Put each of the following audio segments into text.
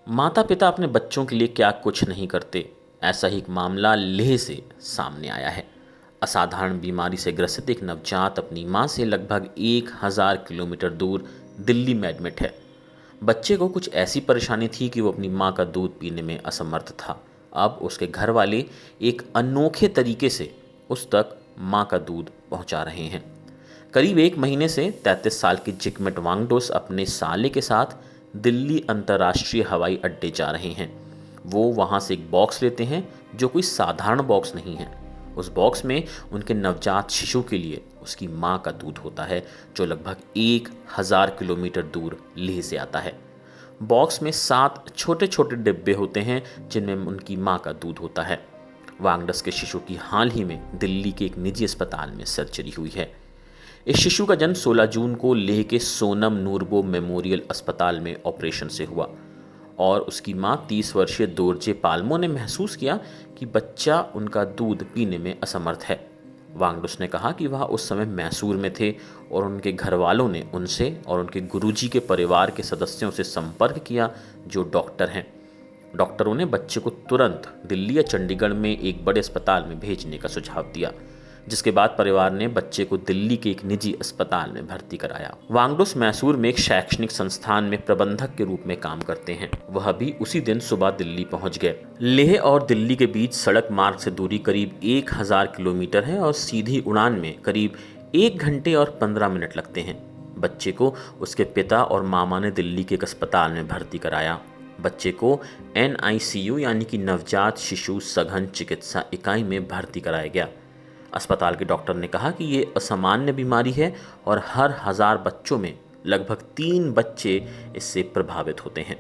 माता पिता अपने बच्चों के लिए क्या कुछ नहीं करते, ऐसा ही एक मामला लेह से सामने आया है। असाधारण बीमारी से ग्रसित एक नवजात अपनी मां से लगभग 1000 किलोमीटर दूर दिल्ली में एडमिट है। बच्चे को कुछ ऐसी परेशानी थी कि वो अपनी मां का दूध पीने में असमर्थ था। अब उसके घर वाले एक अनोखे तरीके से उस तक मां का दूध पहुंचा रहे हैं। करीब एक महीने से 33 साल की जिगमेट वांगडोस अपने साले के साथ दिल्ली अंतर्राष्ट्रीय हवाई अड्डे जा रहे हैं। वो वहाँ से एक बॉक्स लेते हैं जो कोई साधारण बॉक्स नहीं है। उस बॉक्स में उनके नवजात शिशु के लिए उसकी माँ का दूध होता है, जो लगभग 1000 किलोमीटर दूर लेह से आता है। बॉक्स में 7 छोटे छोटे डिब्बे होते हैं जिनमें उनकी माँ का दूध होता है। वांगडस के शिशु की हाल ही में दिल्ली के एक निजी अस्पताल में सर्जरी हुई है। इस शिशु का जन्म 16 जून को लेह के सोनम नूरबो मेमोरियल अस्पताल में ऑपरेशन से हुआ और उसकी मां 30 वर्षीय दोरजे पाल्मो ने महसूस किया कि बच्चा उनका दूध पीने में असमर्थ है। वांगडुस ने कहा कि वह उस समय मैसूर में थे और उनके घर वालों ने उनसे और उनके गुरुजी के परिवार के सदस्यों से संपर्क किया जो डॉक्टर हैं। डॉक्टरों ने बच्चे को तुरंत दिल्ली या चंडीगढ़ में एक बड़े अस्पताल में भेजने का सुझाव दिया, जिसके बाद परिवार ने बच्चे को दिल्ली के एक निजी अस्पताल में भर्ती कराया। वांगडुस मैसूर में एक शैक्षणिक संस्थान में प्रबंधक के रूप में काम करते हैं। वह भी उसी दिन सुबह दिल्ली पहुंच गए। लेह और दिल्ली के बीच सड़क मार्ग से दूरी करीब 1000 किलोमीटर है और सीधी उड़ान में करीब 1 घंटे और 15 मिनट लगते हैं। बच्चे को उसके पिता और मामा ने दिल्ली के एक अस्पताल में भर्ती कराया। बच्चे को NICU यानी कि नवजात शिशु सघन चिकित्सा इकाई में भर्ती कराया गया। अस्पताल के डॉक्टर ने कहा कि ये असामान्य बीमारी है और हर 1000 बच्चों में लगभग 3 बच्चे इससे प्रभावित होते हैं।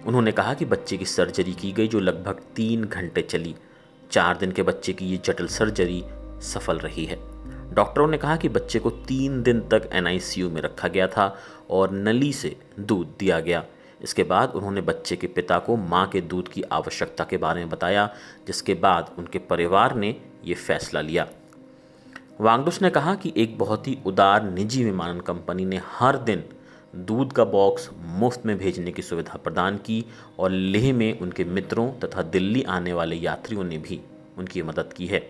उन्होंने कहा कि बच्चे की सर्जरी की गई जो लगभग 3 घंटे चली। 4 दिन के बच्चे की ये जटिल सर्जरी सफल रही है। डॉक्टरों ने कहा कि बच्चे को 3 दिन तक NICU में रखा गया था और नली से दूध दिया गया। इसके बाद उन्होंने बच्चे के पिता को मां के दूध की आवश्यकता के बारे में बताया, जिसके बाद उनके परिवार ने ये फैसला लिया। वांगडुस ने कहा कि एक बहुत ही उदार निजी विमानन कंपनी ने हर दिन दूध का बॉक्स मुफ्त में भेजने की सुविधा प्रदान की और लेह में उनके मित्रों तथा दिल्ली आने वाले यात्रियों ने भी उनकी मदद की है।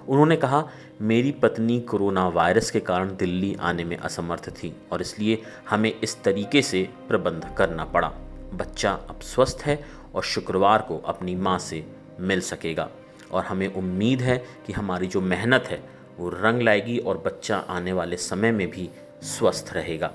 उन्होंने कहा, मेरी पत्नी कोरोना वायरस के कारण दिल्ली आने में असमर्थ थी और इसलिए हमें इस तरीके से प्रबंध करना पड़ा। बच्चा अब स्वस्थ है और शुक्रवार को अपनी मां से मिल सकेगा और हमें उम्मीद है कि हमारी जो मेहनत है वो रंग लाएगी और बच्चा आने वाले समय में भी स्वस्थ रहेगा।